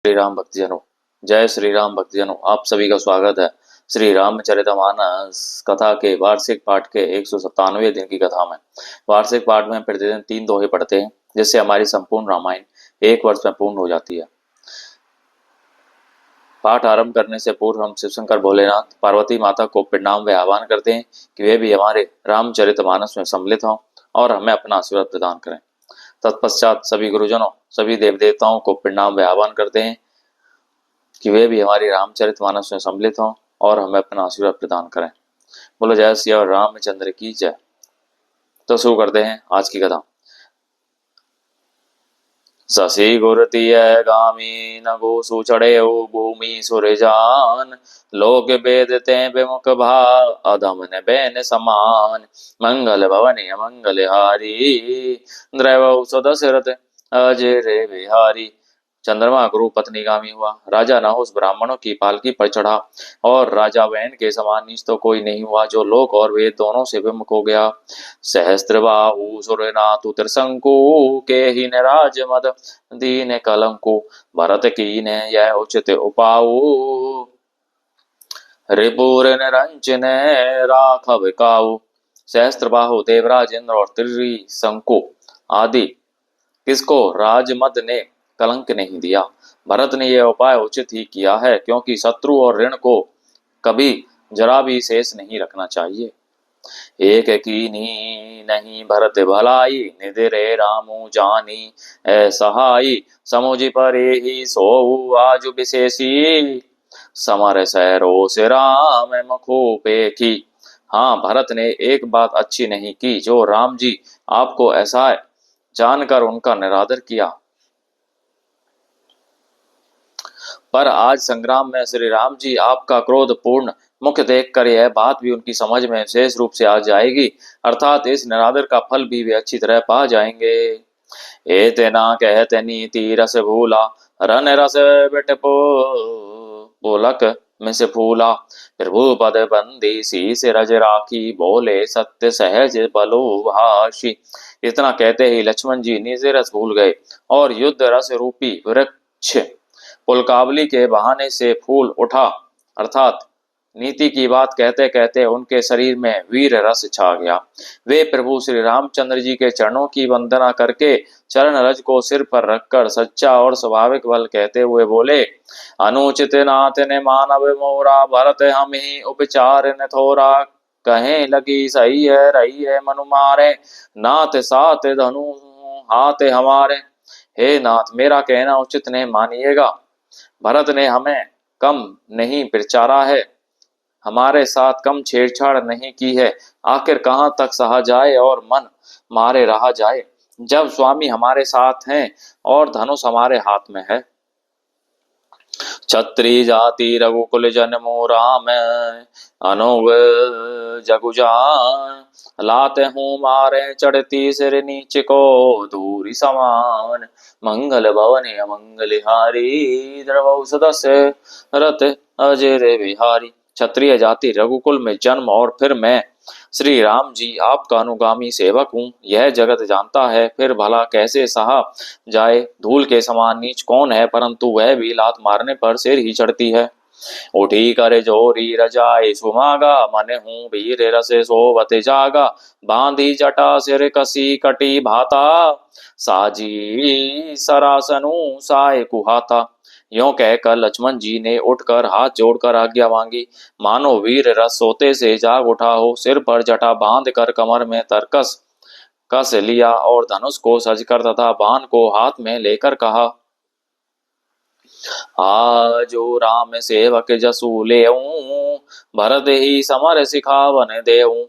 श्री राम भक्तजनों, जय श्री राम भक्तजनों, आप सभी का स्वागत है श्री रामचरितमानस कथा के वार्षिक पाठ के 197वें दिन की कथा में। वार्षिक पाठ में प्रतिदिन 3 दोहे पढ़ते हैं, जिससे हमारी संपूर्ण रामायण 1 वर्ष में पूर्ण हो जाती है। पाठ आरंभ करने से पूर्व हम शिव शंकर भोलेनाथ पार्वती माता को प्रणाम व आह्वान करते हैं कि वे भी हमारे रामचरितमानस में सम्मिलित हों और हमें अपना आशीर्वाद प्रदान करें। तत्पश्चात सभी गुरुजनों, सभी देव देवताओं को प्रणाम व आह्वान करते हैं कि वे भी हमारी रामचरितमानस में सम्मिलित हों और हमें अपना आशीर्वाद प्रदान करें। बोलो जय श्री रामचंद्र की जय। तो शुरू करते हैं आज की कथा। शशि गुरतीय गामी न गोसु चढ़े भूमि सुरजान, लोक वेद ते विमुख भा अधम ने बैन समान, मंगल भवन मंगल हारी द्रव सदशरथ अजय बिहारी। चंद्रमा गुरु पत्नीगामी हुआ, राजा नहुस ब्राह्मणों की पालकी पर चढ़ा और राजा वैन के समान नीच तो कोई नहीं हुआ जो लोक और वेद दोनों से विमुख हो गया। सहस्त्रबाहु सुरनातु त्रिशंकु के ही न राज मद दीन कलंकु, भरत की ने यह उचित उपाऊ, रिपुर निरंजन राघव काऊ। सहस्त्रबाहु देवराज इंद्र और त्रिशंकु आदि किसको राजमद ने कलंक नहीं दिया। भरत ने यह उपाय उचित ही किया है, क्योंकि शत्रु और ऋण को कभी जरा भी शेष नहीं रखना चाहिए। एक कीनी नहीं भरत भलाई, निधि रे रामू जानी सहाई, समुझ परे ही सोऊ आज विशेषी, समर सैरो से राम मखो पेखी। हाँ, भरत ने एक बात अच्छी नहीं की, जो राम जी आपको ऐसा जानकर उनका निरादर किया। पर आज संग्राम में श्री राम जी आपका क्रोध पूर्ण मुख देखकर यह बात भी उनकी समझ में विशेष रूप से आ जाएगी, अर्थात इस निरादर का फल भी वे अच्छी तरह पा जाएंगे। एते ना कहते नीति रस भूला, रन रस बेट पोलक में से फूला, प्रभु पद बंदी शीस रज राखी, बोले सत्य सहज बलो भाषी। इतना कहते ही लक्ष्मण जी निज रस भूल गए और युद्ध रस रूपी वृक्ष पुलकावली के बहाने से फूल उठा, अर्थात नीति की बात कहते कहते उनके शरीर में वीर रस छा गया। वे प्रभु श्री रामचंद्र जी के चरणों की वंदना करके चरण रज को सिर पर रखकर सच्चा और स्वाभाविक बल कहते हुए बोले, अनुचित नाथ ने मानव मोरा, भरत हम ही उपचार न थोरा, कहें लगी सही है रही है मनु मारे, नाथ साथ धनु हाथ हमारे। हे नाथ, मेरा कहना उचित नहीं मानिएगा। भरत ने हमें कम नहीं प्रचारा है, हमारे साथ कम छेड़छाड़ नहीं की है। आखिर कहाँ तक सहा जाए और मन मारे रहा जाए, जब स्वामी हमारे साथ हैं और धनुष हमारे हाथ में है। छत्री जाति रघुकुल जन्मो राम, अनुग जगुजान, लाते हूँ मारे चढ़ती सिर नीच को दूरी समान, मंगल भवन अमंगल हारी, द्रवौ सदस्य रथ अजय बिहारी। क्षत्रिय जाति रघुकुल में जन्म और फिर मैं श्री राम जी आपका अनुगामी सेवक हूँ, यह जगत जानता है। फिर भला कैसे सहा जाए, धूल के समान नीच कौन है, परंतु वह भी लात मारने पर सिर ही चढ़ती है। उठी कर जोरी रजाए सुमागा, मन हूँ वीर रसे सोवत जागा, बांधी जटा सिर कसी कटी भाता, साजी सरासनु साय कुहाता। यों कहकर लक्ष्मण जी ने उठकर हाथ जोड़कर आज्ञा मांगी, मानो वीर रस सोते से जाग उठा हो। सिर पर जटा बांध कर कमर में तरकस कस लिया और धनुष को सजकर तथा बाण को हाथ में लेकर कहा, आजो राम सेवक जसु लेऊं, भरत ही समर सिखावन देऊं,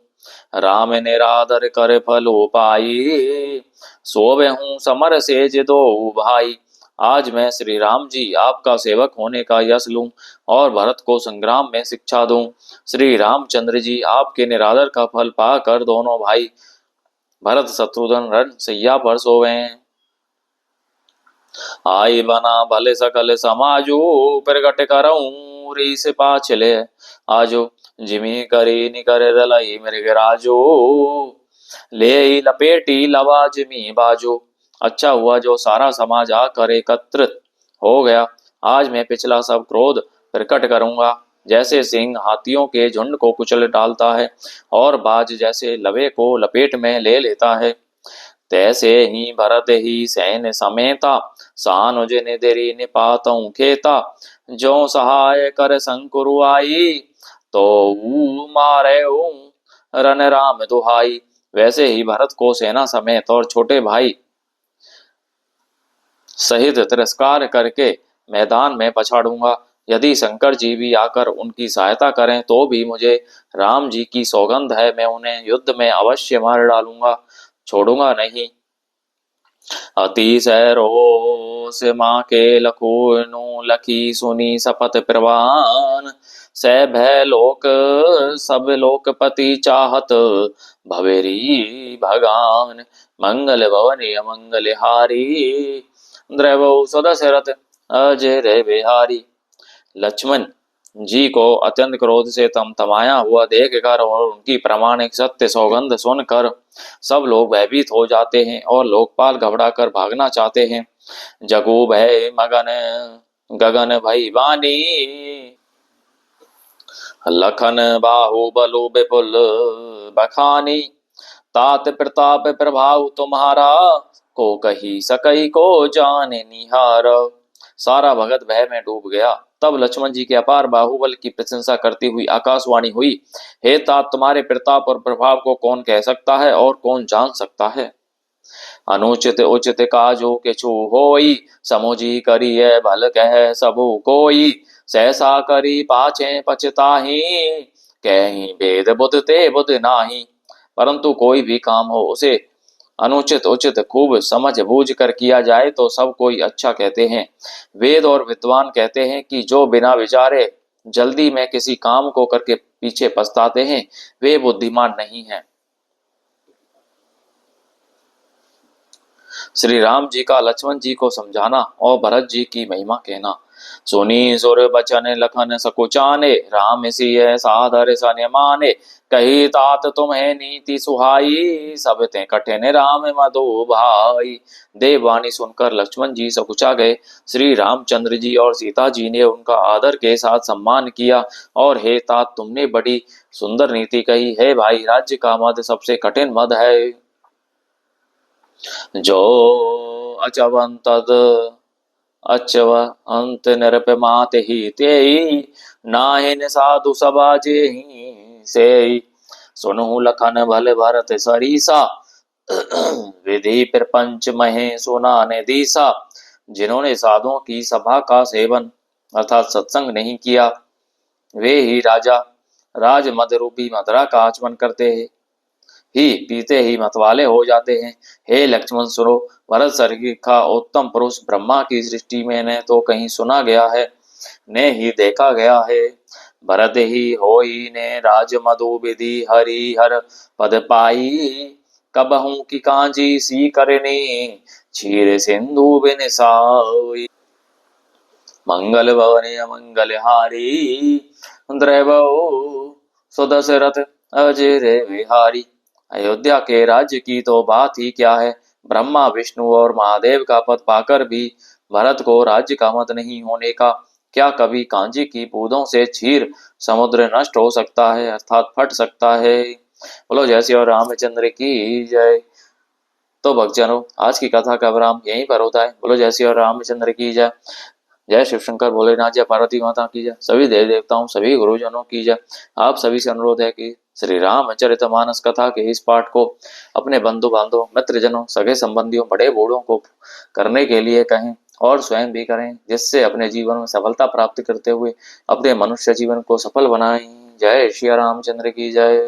राम निरादर कर फलो पाई, सोवे हूँ समर सेज दो भाई। आज मैं श्री राम जी आपका सेवक होने का यश लूं और भरत को संग्राम में शिक्षा दूं। श्री रामचंद्र जी आपके निरादर का फल पाकर दोनों भाई भरत शत्रुघ्न रण सैया पर सोवे। आई बना भले सकल समाजो, प्रगट करऊं रीस पाछले, आजो जिमी करी निकर दलई मृगराजो, ले लपेटी लवा जिमी बाजो। अच्छा हुआ जो सारा समाज आकर एकत्रित हो गया आज मैं पिछला सब क्रोध प्रकट करूंगा। जैसे सिंह हाथियों के झुंड को कुचल डालता है और बाज जैसे लवे को लपेट में ले लेता है, तैसे ही भरत ही सैन्य समेता सानुज निधि निपातऊ खेता। जो सहाय कर संकुरु आई तो ऊ मारे रन राम दुहाई। वैसे ही भरत को सेना समेत और छोटे भाई सहित तिरस्कार करके मैदान में पछाड़ूंगा। यदि शंकर जी भी आकर उनकी सहायता करें तो भी मुझे राम जी की सौगंध है, मैं उन्हें युद्ध में अवश्य मार डालूंगा, छोड़ूंगा नहीं। अतिशय रोष माँ के लखूनु लखी सुनी शपथ प्रवान। सै भय लोक सब लोकपति चाहत भवेरी भगान। मंगल भवन अमंगल हारी द्रवौ सदशरथ अजय बिहारी। लक्ष्मण जी को अत्यंत क्रोध से तमतमाया हुआ देखकर और उनकी प्रामाणिक सत्य सौगंध सुनकर सब लोग भयभीत हो जाते हैं और लोकपाल घबराकर भागना चाहते हैं। जगू भय मगन गगन भई वानी लखन बाहुबलु विपुल बखानी। तात प्रताप प्रभाव तुम्हारा को कही सकई को जाने निहार। सारा भगत भय में डूब गया। तब लक्ष्मण जी के अपार बाहुबल की प्रशंसा करती हुई आकाशवाणी हुई, हे तात, तुम्हारे प्रताप और प्रभाव को कौन कह सकता है और कौन जान सकता है। अनुचित उचित काजो के छू होई समुझी करिए भल कह सबू कोई। सहसा करी पाछे पछताही कहीं वेद बुध ते बुध नाही। परंतु कोई भी काम हो उसे अनुचित उचित खूब समझ बूझ कर किया जाए तो सब कोई अच्छा कहते हैं। वेद और विद्वान कहते हैं कि जो बिना विचारे जल्दी में किसी काम को करके पीछे पछताते हैं वे बुद्धिमान नहीं हैं। श्री राम जी का लक्ष्मण जी को समझाना और भरत जी की महिमा कहना। सुनी सुर बचन लखन सकुचाने राम सिय सादर सन माने। कही तात तुम्हें नीति सुहाई सब ते कठिन राम मधु भाई। देववाणी सुनकर लक्ष्मण जी सकुचा गए। श्री रामचंद्र जी और सीता जी ने उनका आदर के साथ सम्मान किया और हे तात, तुमने बड़ी सुंदर नीति कही है भाई। राज्य का मद सबसे कठिन मद है। जो अचवंतद अचव अंत निरप मात ही तेई नाहिन साधु सभा जेहि से। सुनहु लखन भल भरत सरीसा विधि प्रपंच महे सुनाने दीसा। जिन्होंने साधुओं की सभा का सेवन अर्थात सत्संग नहीं किया वे ही राजा राज मद रूपी मदरा का आचमन करते हैं ही पीते ही मतवाले हो जाते हैं। हे लक्ष्मण सुनो, भरत सरीखा उत्तम पुरुष ब्रह्मा की सृष्टि में न तो कहीं सुना गया है ने ही देखा गया है। भरत ही होई ने राज मधु विधि हरि हर पद पाई। कबहू की कांजी सी करनी क्षीर सिंधु बिन साई। मंगल भवन अमंगल हारी द्रवौ सुदशरथ अजय विहारी। अयोध्या के राज्य की तो बात ही क्या है। ब्रह्मा विष्णु और महादेव का पद पाकर भी भरत को राज्य का मत नहीं होने का। क्या कभी कांजी की बूंदों से क्षीर समुद्र नष्ट हो सकता है अर्थात फट सकता है। बोलो जय श्री रामचंद्र की जय। तो भक्तजनों, आज की कथा का विराम यहीं पर होता है। बोलो जय श्री रामचंद्र की जय। जय शिव शंकर भोलेनाथ, जय पार्वती माता की जय। सभी देव देवताओं सभी गुरुजनों की जय। आप सभी से अनुरोध है कि श्री रामचरितमानस कथा के इस पाठ को अपने बंधु बांधव मित्रजनों सगे संबंधियों बड़े बूढ़ों को करने के लिए कहें और स्वयं भी करें, जिससे अपने जीवन में सफलता प्राप्त करते हुए अपने मनुष्य जीवन को सफल बनाएं। जय श्री रामचंद्र की जय।